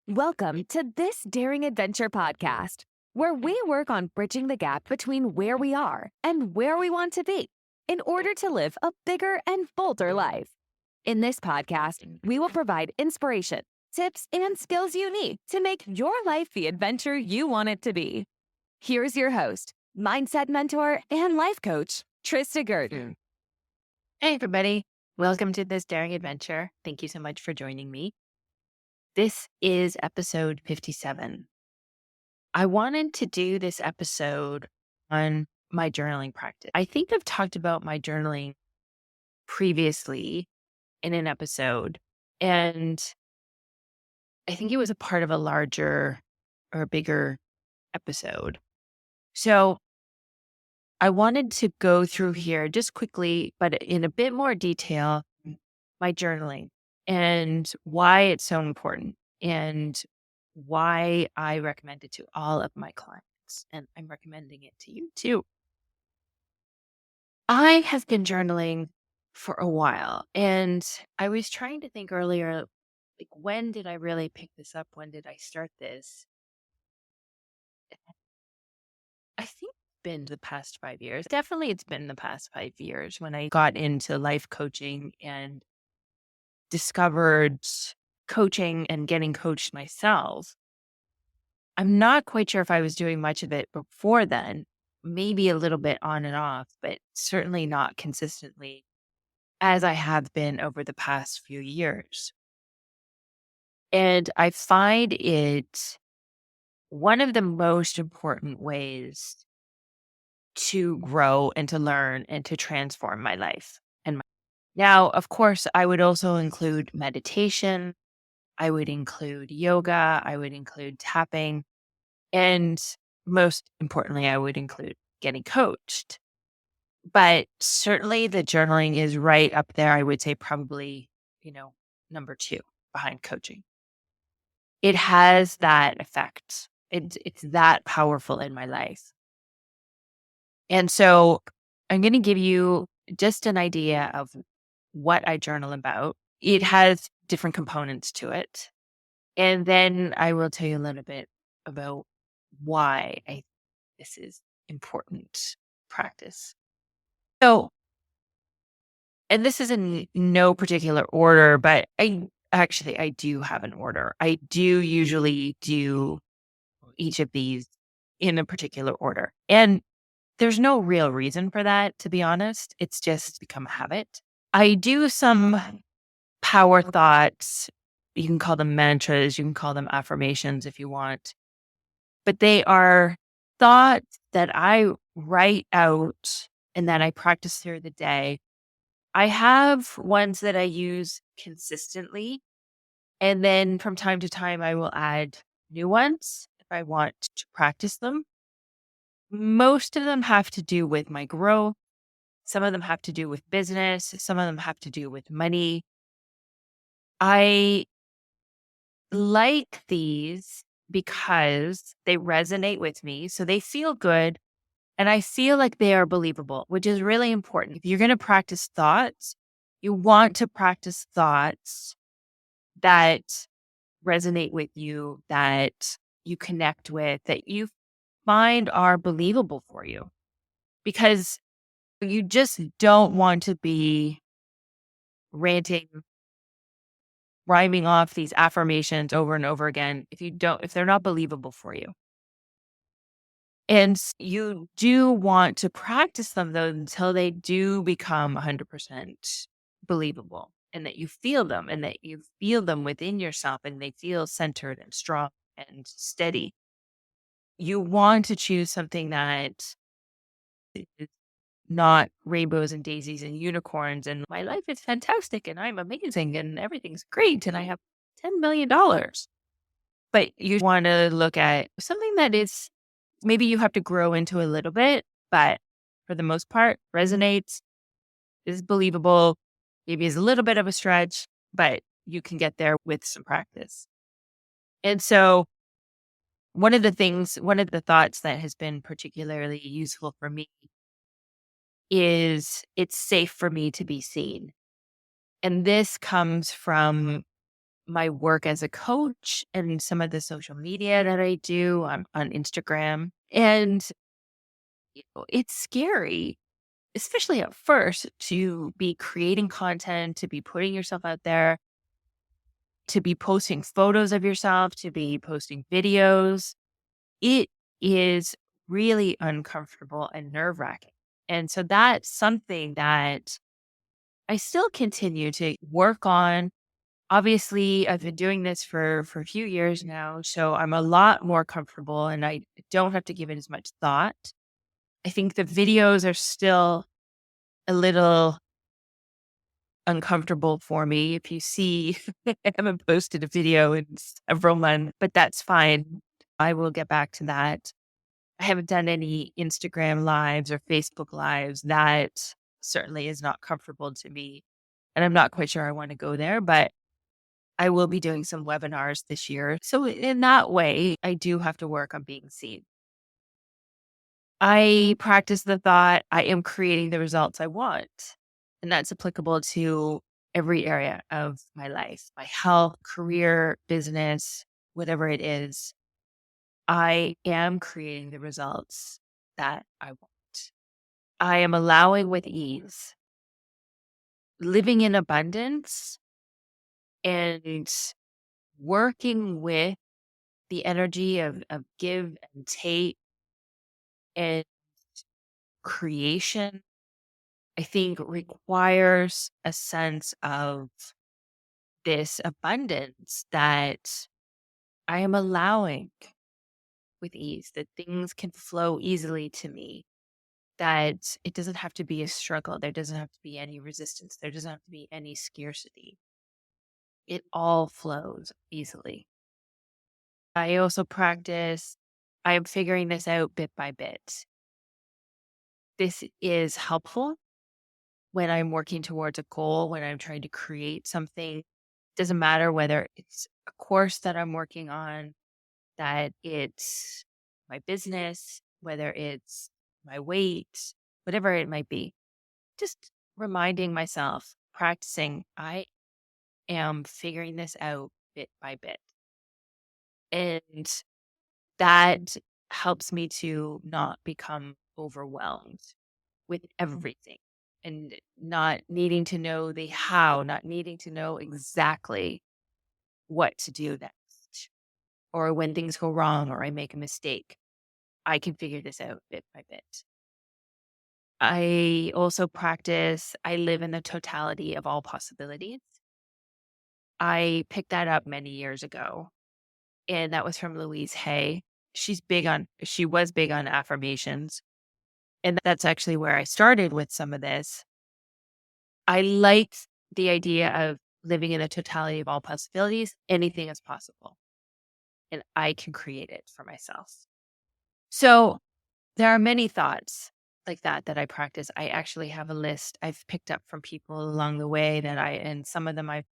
Welcome to This Daring Adventure podcast, where we work on bridging the gap between where we are and where we want to be in order to live a bigger and bolder life. In this podcast, we will provide inspiration, tips, and skills you need to make your life the adventure you want it to be. Here's your host, mindset mentor, and life coach, Trista Gurdon. Hey, everybody. Welcome to this daring adventure. Thank you so much for joining me. This is episode 57. I wanted to do this episode on my journaling practice. I think I've talked about my journaling previously in an episode, and I think it was a part of a larger or a bigger episode. So I wanted to go through here just quickly, but in a bit more detail, my journaling and why it's so important and why I recommend it to all of my clients. And I'm recommending it to you too. I have been journaling for a while, and I was trying to think earlier, like, when did I really pick this up? When did I start this? I think it's been the past 5 years. Definitely it's been the past 5 years when I got into life coaching and discovered coaching and getting coached myself. I'm not quite sure if I was doing much of it before then, maybe a little bit on and off, but certainly not consistently as I have been over the past few years. And I find it one of the most important ways to grow and to learn and to transform my life. Now, of course, I would also include meditation. I would include yoga. I would include tapping. And most importantly, I would include getting coached. But certainly the journaling is right up there. I would say probably, number two behind coaching. It has that effect. It's that powerful in my life. And so I'm going to give you just an idea of what I journal about. It has different components to it. And then I will tell you a little bit about why I think this is important practice. So, and this is in no particular order, but I do have an order. I do usually do each of these in a particular order. And there's no real reason for that, to be honest. It's just become a habit. I do some power thoughts. You can call them mantras, you can call them affirmations if you want, but they are thoughts that I write out and that I practice through the day. I have ones that I use consistently, and then from time to time, I will add new ones if I want to practice them. Most of them have to do with my growth. Some of them have to do with business. Some of them have to do with money. I like these because they resonate with me. So they feel good. And I feel like they are believable, which is really important. If you're going to practice thoughts, you want to practice thoughts that resonate with you, that you connect with, that you find are believable for you. Because you just don't want to be ranting, rhyming off these affirmations over and over again if they're not believable for you. And you do want to practice them though until they do become 100% believable and that you feel them and that you feel them within yourself and they feel centered and strong and steady. You want to choose something that is not rainbows and daisies and unicorns and my life is fantastic and I'm amazing and everything's great and I have $10 million. But you want to look at something that is maybe you have to grow into a little bit, but for the most part, resonates, is believable, maybe is a little bit of a stretch, but you can get there with some practice. And so one of the thoughts that has been particularly useful for me is it's safe for me to be seen. And this comes from my work as a coach and some of the social media that I do on Instagram. And it's scary, especially at first, to be creating content, to be putting yourself out there, to be posting photos of yourself, to be posting videos. It is really uncomfortable and nerve wracking. And so that's something that I still continue to work on. Obviously, I've been doing this for a few years now, so I'm a lot more comfortable and I don't have to give it as much thought. I think the videos are still a little uncomfortable for me. If you see, I haven't posted a video in several months, but that's fine. I will get back to that. I haven't done any Instagram lives or Facebook lives. That certainly is not comfortable to me. And I'm not quite sure I want to go there, but I will be doing some webinars this year. So, in that way, I do have to work on being seen. I practice the thought I am creating the results I want. And that's applicable to every area of my life, my health, career, business, whatever it is. I am creating the results that I want. I am allowing with ease, living in abundance and working with the energy of give and take and creation, I think requires a sense of this abundance that I am allowing with ease, that things can flow easily to me, that it doesn't have to be a struggle. There doesn't have to be any resistance. There doesn't have to be any scarcity. It all flows easily. I also practice, I am figuring this out bit by bit. This is helpful when I'm working towards a goal, when I'm trying to create something. Doesn't matter whether it's a course that I'm working on, that it's my business, whether it's my weight, whatever it might be. Just reminding myself, practicing, I am figuring this out bit by bit. And that helps me to not become overwhelmed with everything and not needing to know the how, not needing to know exactly what to do next. Or when things go wrong or I make a mistake, I can figure this out bit by bit. I also practice, I live in the totality of all possibilities. I picked that up many years ago, and that was from Louise Hay. She was big on affirmations. And that's actually where I started with some of this. I liked the idea of living in the totality of all possibilities. Anything is possible, and I can create it for myself. So there are many thoughts like that I practice. I actually have a list I've picked up from people along the way and some of them I've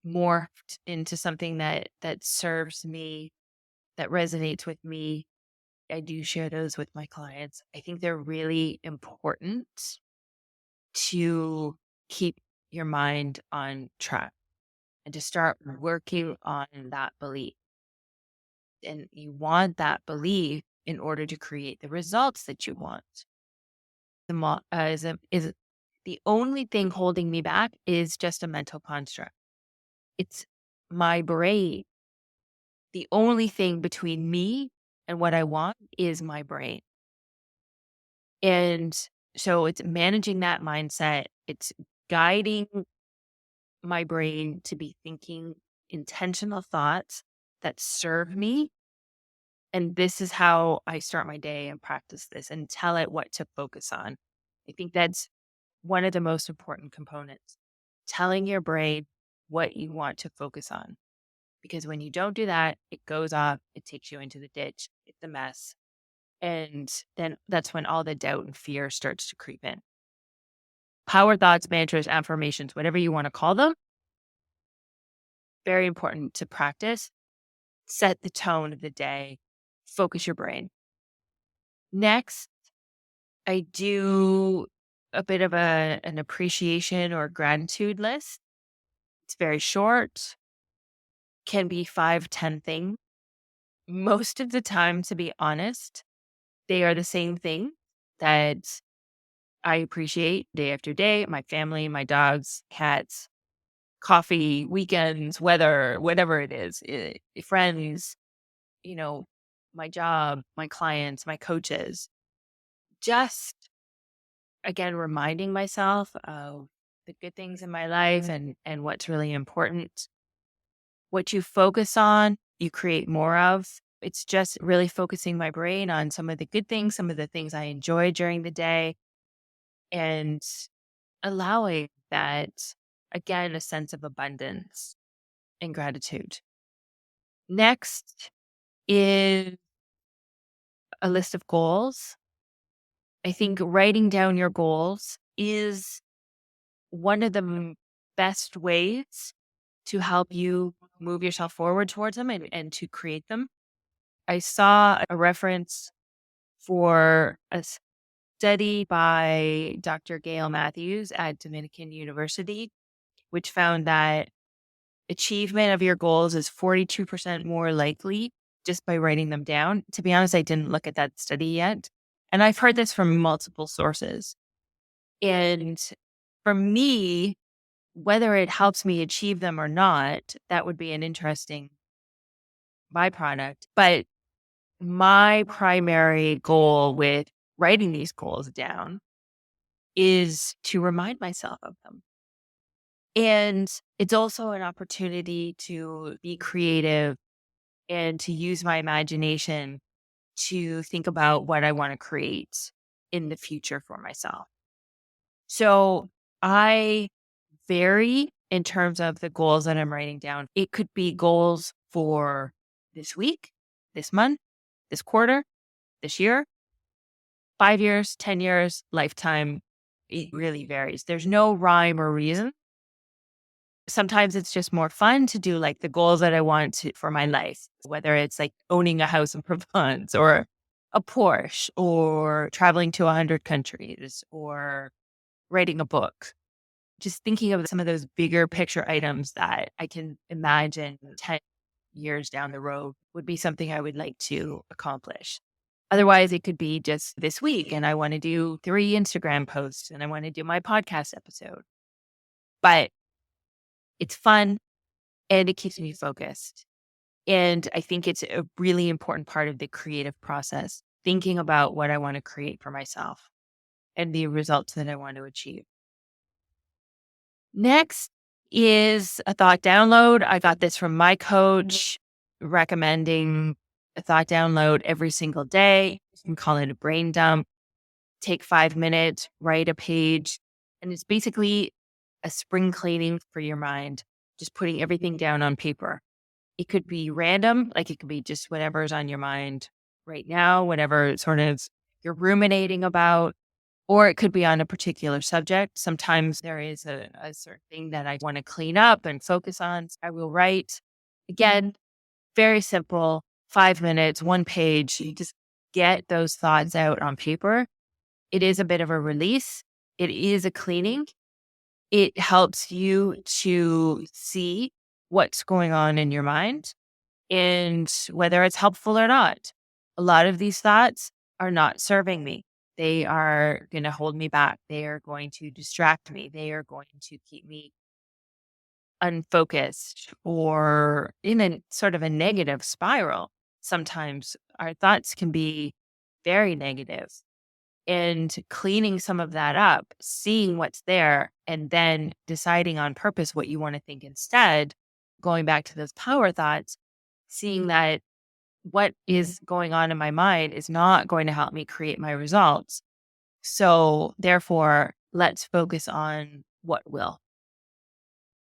morphed into something that serves me, that resonates with me. I do share those with my clients. I think they're really important to keep your mind on track and to start working on that belief. And you want that belief in order to create the results that you want. Is the only thing holding me back is just a mental construct. It's my brain. The only thing between me and what I want is my brain. And so it's managing that mindset. It's guiding my brain to be thinking intentional thoughts that serve me. And this is how I start my day and practice this and tell it what to focus on. I think that's one of the most important components. Telling your brain what you want to focus on. Because when you don't do that, it goes off, it takes you into the ditch, it's a mess. And then that's when all the doubt and fear starts to creep in. Power thoughts, mantras, affirmations, whatever you want to call them, very important to practice. Set the tone of the day, focus your brain. Next, I do a bit of an appreciation or gratitude list. It's very short. can be 5, 10 things. Most of the time, to be honest, they are the same thing that I appreciate day after day: my family, my dogs, cats, coffee, weekends, weather, whatever it is, friends, you know, my job, my clients, my coaches. Just again, reminding myself of the good things in my life and what's really important. What you focus on, you create more of. It's just really focusing my brain on some of the good things, some of the things I enjoy during the day, and allowing that, again, a sense of abundance and gratitude. Next is a list of goals. I think writing down your goals is one of the best ways to help you move yourself forward towards them and to create them. I saw a reference for a study by Dr. Gail Matthews at Dominican University, which found that achievement of your goals is 42% more likely just by writing them down. To be honest, I didn't look at that study yet. And I've heard this from multiple sources. And for me, whether it helps me achieve them or not, that would be an interesting byproduct. But my primary goal with writing these goals down is to remind myself of them. And it's also an opportunity to be creative and to use my imagination to think about what I want to create in the future for myself. So I vary in terms of the goals that I'm writing down. It could be goals for this week, this month, this quarter, this year, 5 years, 10 years, lifetime. It really varies. There's no rhyme or reason. Sometimes it's just more fun to do like the goals that I want for my life, whether it's like owning a house in Provence or a Porsche or traveling to 100 countries or writing a book. Just thinking of some of those bigger picture items that I can imagine 10 years down the road would be something I would like to accomplish. Otherwise, it could be just this week and I want to do 3 Instagram posts and I want to do my podcast episode. But it's fun and it keeps me focused. And I think it's a really important part of the creative process, thinking about what I want to create for myself and the results that I want to achieve. Next is a thought download. I got this from my coach recommending a thought download every single day. You can call it a brain dump. Take 5 minutes, write a page. And it's basically a spring cleaning for your mind, just putting everything down on paper. It could be random, like it could be just whatever's on your mind right now, whatever sort of you're ruminating about, or it could be on a particular subject. Sometimes there is a certain thing that I want to clean up and focus on. I will write. Again, very simple, 5 minutes, 1 page. You just get those thoughts out on paper. It is a bit of a release. It is a cleaning. It helps you to see what's going on in your mind and whether it's helpful or not. A lot of these thoughts are not serving me. They are going to hold me back. They are going to distract me. They are going to keep me unfocused or in a sort of a negative spiral. Sometimes our thoughts can be very negative, and cleaning some of that up, seeing what's there, and then deciding on purpose what you want to think instead, going back to those power thoughts, seeing that what is going on in my mind is not going to help me create my results. So therefore, let's focus on what will.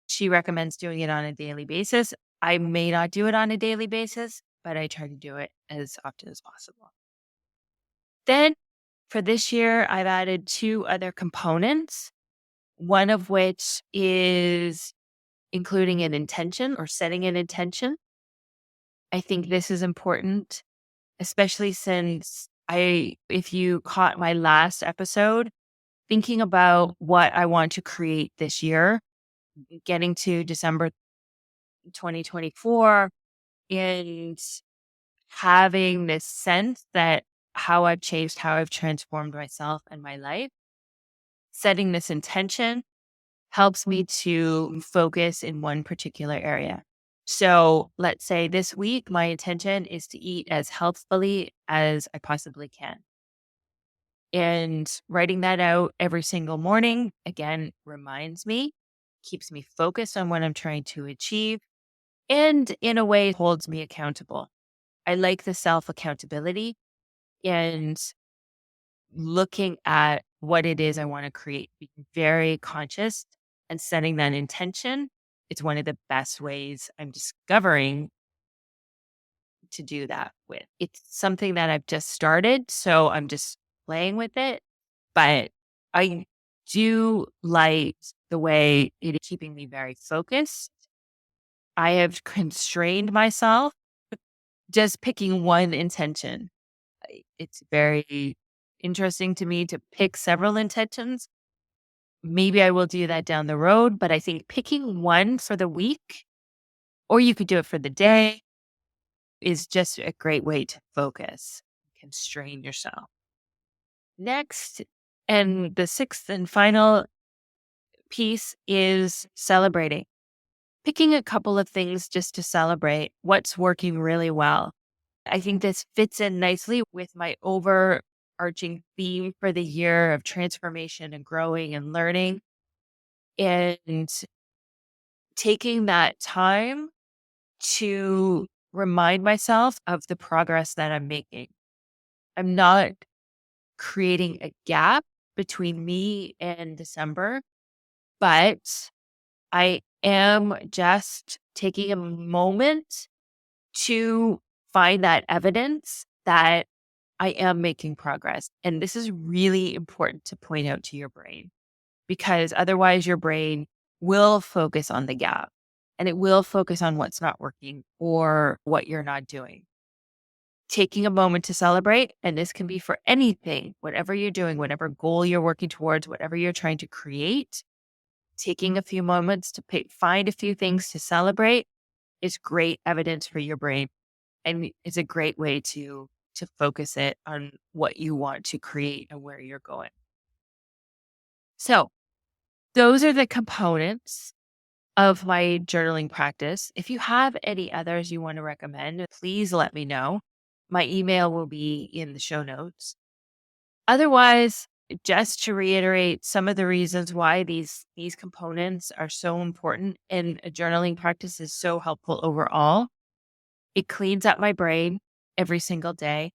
She recommends doing it on a daily basis. I may not do it on a daily basis, but I try to do it as often as possible. Then for this year, I've added 2 other components, one of which is including an intention or setting an intention. I think this is important, especially since if you caught my last episode, thinking about what I want to create this year, getting to December 2024 and having this sense that how I've changed, how I've transformed myself and my life, setting this intention helps me to focus in one particular area. So let's say this week, my intention is to eat as healthfully as I possibly can. And writing that out every single morning, again, reminds me, keeps me focused on what I'm trying to achieve, and in a way holds me accountable. I like the self accountability and looking at what it is I want to create, being very conscious and setting that intention. It's one of the best ways I'm discovering to do that with. It's something that I've just started, so I'm just playing with it. But I do like the way it is keeping me very focused. I have constrained myself just picking one intention. It's very interesting to me to pick several intentions. Maybe I will do that down the road, but I think picking one for the week, or you could do it for the day, is just a great way to focus, constrain yourself. Next, and the sixth and final piece is celebrating. Picking a couple of things just to celebrate what's working really well. I think this fits in nicely with my overarching theme for the year of transformation and growing and learning, and taking that time to remind myself of the progress that I'm making. I'm not creating a gap between me and December, but I am just taking a moment to find that evidence that I am making progress. And this is really important to point out to your brain because otherwise your brain will focus on the gap and it will focus on what's not working or what you're not doing. Taking a moment to celebrate, and this can be for anything, whatever you're doing, whatever goal you're working towards, whatever you're trying to create, taking a few moments to find a few things to celebrate is great evidence for your brain. And it's a great way to focus it on what you want to create and where you're going. So those are the components of my journaling practice. If you have any others you want to recommend, please let me know. My email will be in the show notes. Otherwise, just to reiterate some of the reasons why these components are so important and a journaling practice is so helpful overall. It cleans up my brain every single day,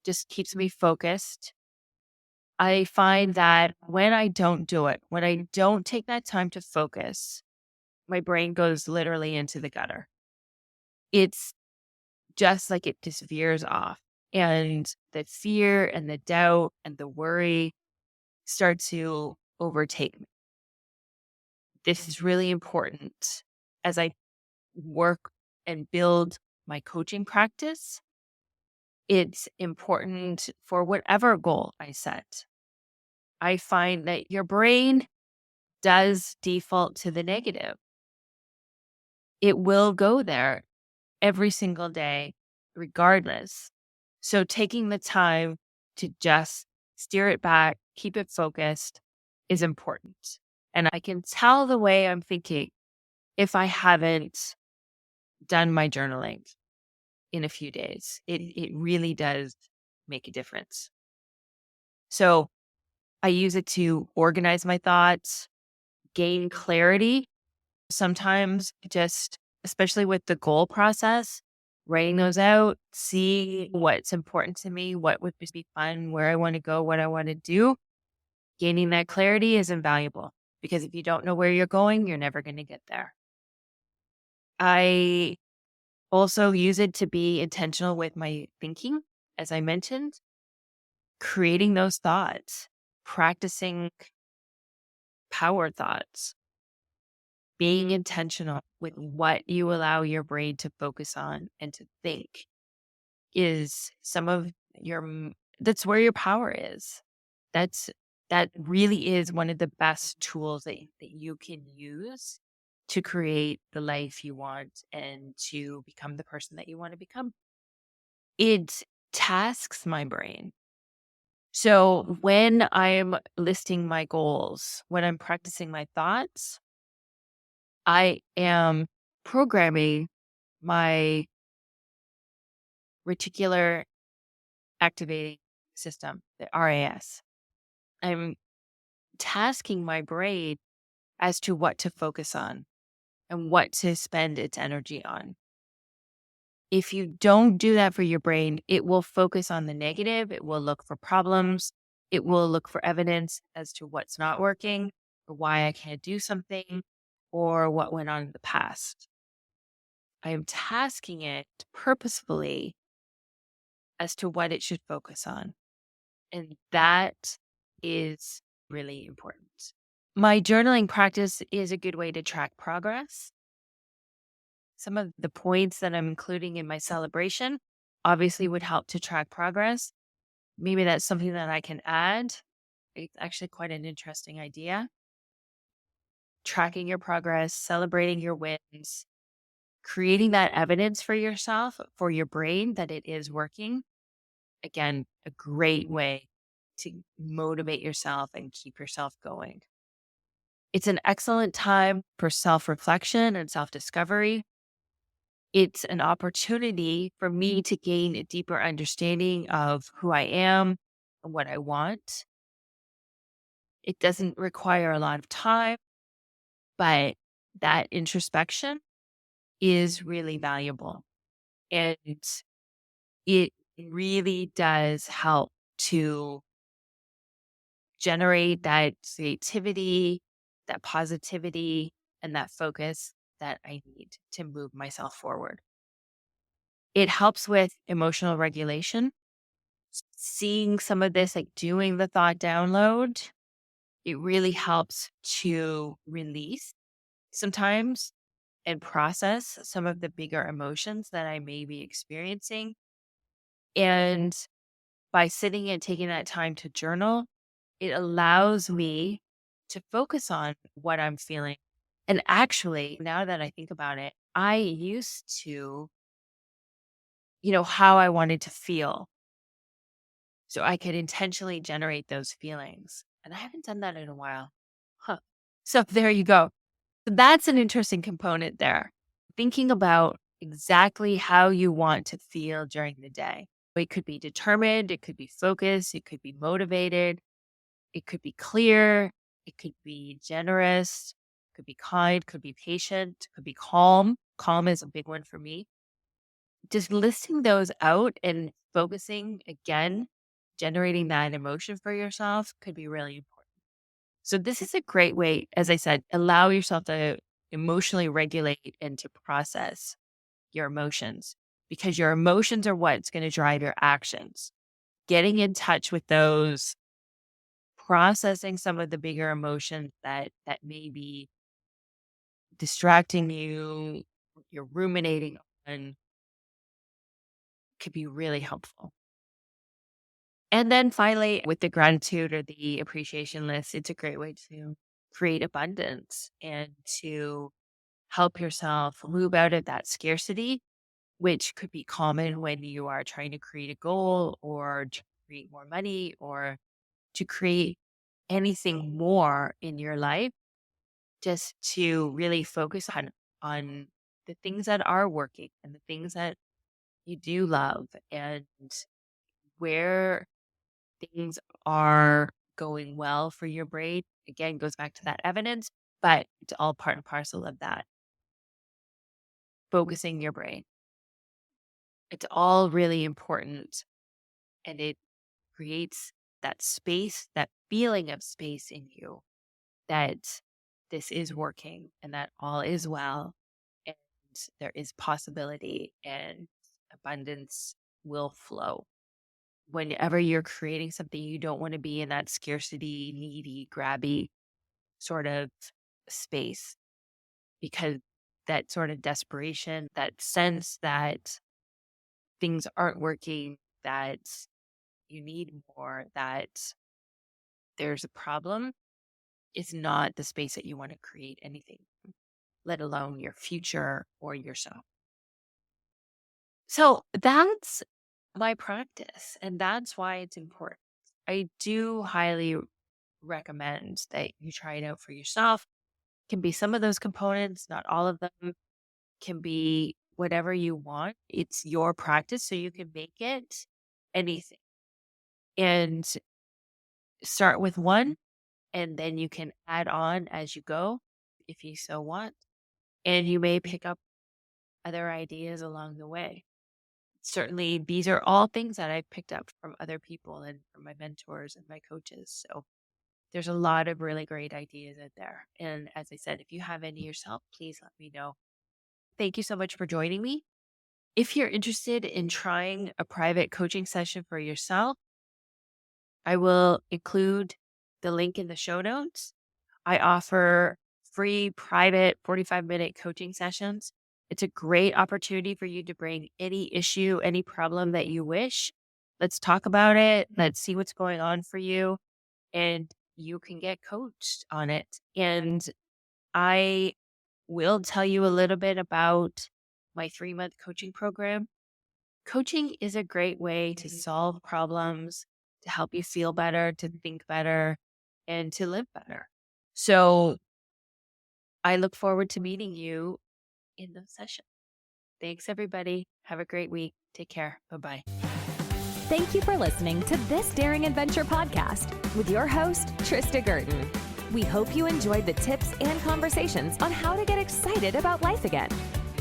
just keeps me focused. I find that when I don't do it, when I don't take that time to focus, my brain goes literally into the gutter. It's just like it just veers off. And the fear and the doubt and the worry start to overtake me. This is really important as I work and build my coaching practice. It's important for whatever goal I set. I find that your brain does default to the negative. It will go there every single day, regardless. So taking the time to just steer it back, keep it focused is important. And I can tell the way I'm thinking if I haven't done my journaling in a few days. It really does make a difference. So I use it to organize my thoughts, gain clarity. Sometimes just, especially with the goal process, writing those out, seeing what's important to me, what would be fun, where I want to go, what I want to do. Gaining that clarity is invaluable because if you don't know where you're going, you're never going to get there. I also use it to be intentional with my thinking, as I mentioned, creating those thoughts, practicing power thoughts, being intentional with what you allow your brain to focus on and to think is some of that's where your power is. That really is one of the best tools that you can use to create the life you want and to become the person that you want to become. It tasks my brain. So when I'm listing my goals, when I'm practicing my thoughts, I am programming my reticular activating system, the RAS. I'm tasking my brain as to what to focus on and what to spend its energy on. If you don't do that for your brain, it will focus on the negative. It will look for problems. It will look for evidence as to what's not working or why I can't do something or what went on in the past. I am tasking it purposefully as to what it should focus on. And that is really important. My journaling practice is a good way to track progress. Some of the points that I'm including in my celebration obviously would help to track progress. Maybe that's something that I can add. It's actually quite an interesting idea. Tracking your progress, celebrating your wins, creating that evidence for yourself, for your brain that it is working. Again, a great way to motivate yourself and keep yourself going. It's an excellent time for self reflection and self discovery. It's an opportunity for me to gain a deeper understanding of who I am and what I want. It doesn't require a lot of time, but that introspection is really valuable. And it really does help to generate that creativity, that positivity, and that focus that I need to move myself forward. It helps with emotional regulation. Seeing some of this, like doing the thought download, it really helps to release sometimes and process some of the bigger emotions that I may be experiencing. And by sitting and taking that time to journal, it allows me to focus on what I'm feeling. And actually, now that I think about it, I used to, how I wanted to feel so I could intentionally generate those feelings. And I haven't done that in a while. Huh. So there you go. So that's an interesting component there. Thinking about exactly how you want to feel during the day. It could be determined, it could be focused, it could be motivated, it could be clear, it could be generous, could be kind, could be patient, could be calm. Calm is a big one for me. Just listing those out and focusing again, generating that emotion for yourself could be really important. So, this is a great way, as I said, allow yourself to emotionally regulate and to process your emotions because your emotions are what's going to drive your actions. Getting in touch with those, processing some of the bigger emotions that may be distracting you, you're ruminating on, could be really helpful. And then finally, with the gratitude or the appreciation list, it's a great way to create abundance and to help yourself move out of that scarcity, which could be common when you are trying to create a goal or to create more money or to create anything more in your life, just to really focus on the things that are working and the things that you do love and where things are going well for your brain. Again, goes back to that evidence, but it's all part and parcel of that. Focusing your brain. It's all really important. And it creates that space, that feeling of space in you that this is working and that all is well and there is possibility and abundance will flow. Whenever you're creating something, you don't want to be in that scarcity, needy, grabby sort of space because that sort of desperation, that sense that things aren't working, that you need more, that there's a problem is not the space that you want to create anything. let alone your future or yourself. So that's my practice, and that's why it's important. I do highly recommend that you try it out for yourself. Can be some of those components, not all of them. Can be whatever you want. It's your practice, so you can make it anything. And start with one, and then you can add on as you go if you so want. And you may pick up other ideas along the way. Certainly, these are all things that I've picked up from other people and from my mentors and my coaches. So there's a lot of really great ideas out there. And as I said, if you have any yourself, please let me know. Thank you so much for joining me. If you're interested in trying a private coaching session for yourself, I will include the link in the show notes. I offer free private 45-minute coaching sessions. It's a great opportunity for you to bring any issue, any problem that you wish. Let's talk about it. Let's see what's going on for you, and you can get coached on it. And I will tell you a little bit about my 3-month coaching program. Coaching is a great way to solve problems, to help you feel better, to think better, and to live better. So I look forward to meeting you in those sessions. Thanks, everybody. Have a great week. Take care. Bye-bye. Thank you for listening to this Daring Adventure podcast with your host, Trista Gurton. We hope you enjoyed the tips and conversations on how to get excited about life again.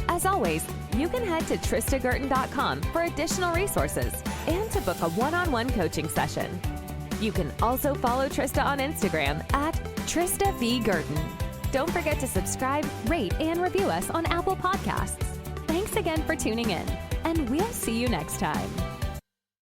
As always, you can head to tristagurton.com for additional resources and to book a one-on-one coaching session. You can also follow Trista on Instagram at Trista V. Gurton. Don't forget to subscribe, rate, and review us on Apple Podcasts. Thanks again for tuning in, and we'll see you next time.